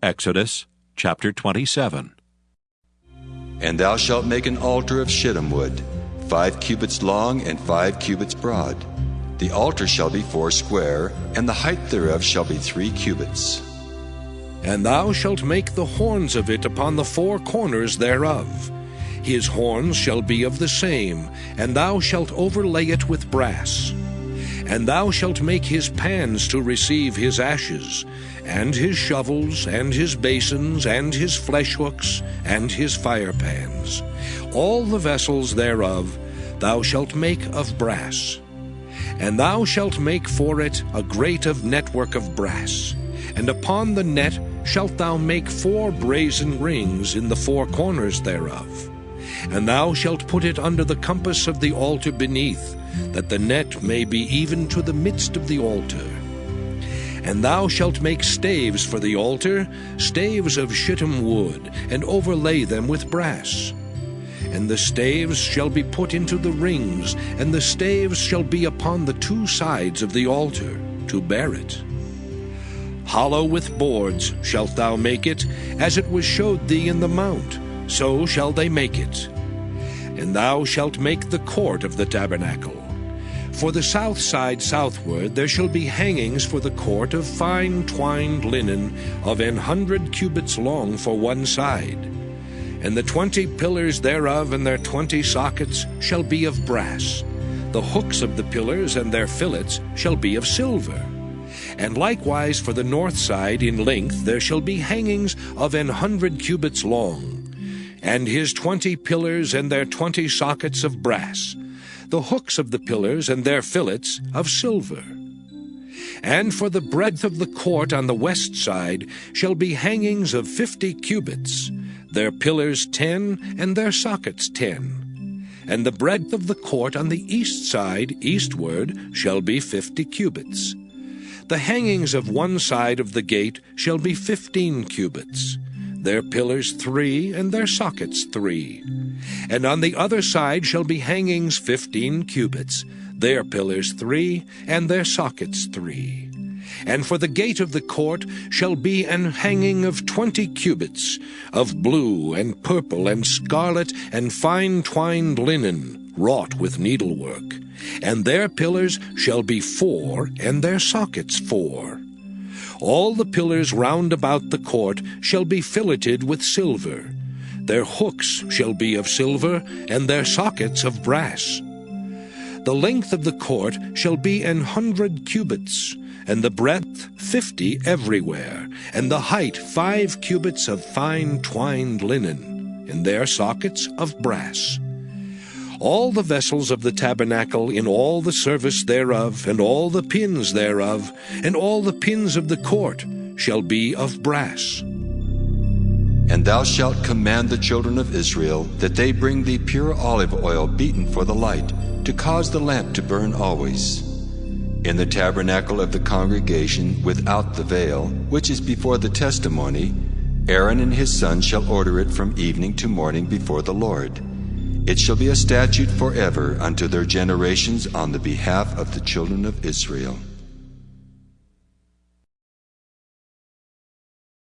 Exodus chapter 27. And thou shalt make an altar of shittim wood, 5 cubits long and 5 cubits broad. The altar shall be 4 square, and the height thereof shall be 3 cubits. And thou shalt make the horns of it upon the 4 corners thereof. His horns shall be of the same, and thou shalt overlay it with brass. And thou shalt make his pans to receive his ashes, and his shovels, and his basins, and his flesh hooks, and his fire pans. All the vessels thereof thou shalt make of brass. And thou shalt make for it a grate of network of brass. And upon the net shalt thou make 4 brazen rings in the 4 corners thereof. And thou shalt put it under the compass of the altar beneath, that the net may be even to the midst of the altar. And thou shalt make staves for the altar, staves of shittim wood, and overlay them with brass. And the staves shall be put into the rings, and the staves shall be upon the 2 sides of the altar, to bear it. Hollow with boards shalt thou make it, as it was showed thee in the mount, so shall they make it. And thou shalt make the court of the tabernacle. For the south side southward there shall be hangings for the court of fine twined linen of 100 cubits long for one side. And the 20 pillars thereof and their 20 sockets shall be of brass. The hooks of the pillars and their fillets shall be of silver. And likewise for the north side in length there shall be hangings of 100 cubits long, and his 20 pillars and their 20 sockets of brass, the hooks of the pillars and their fillets of silver. And for the breadth of the court on the west side shall be hangings of 50 cubits, their pillars 10 and their sockets 10. And the breadth of the court on the east side eastward shall be 50 cubits. The hangings of one side of the gate shall be 15 cubits, their pillars 3 and their sockets 3. And on the other side shall be hangings 15 cubits, their pillars 3 and their sockets 3. And for the gate of the court shall be an hanging of 20 cubits, of blue and purple and scarlet and fine twined linen, wrought with needlework. And their pillars shall be 4 and their sockets 4. All the pillars round about the court shall be filleted with silver. Their hooks shall be of silver, and their sockets of brass. The length of the court shall be 100 cubits, and the breadth 50 everywhere, and the height 5 cubits of fine twined linen, and their sockets of brass. All the vessels of the tabernacle in all the service thereof, and all the pins thereof, and all the pins of the court shall be of brass. And thou shalt command the children of Israel that they bring thee pure olive oil beaten for the light, to cause the lamp to burn always. In the tabernacle of the congregation without the veil, which is before the testimony, Aaron and his sons shall order it from evening to morning before the Lord. It shall be a statute forever unto their generations on the behalf of the children of Israel.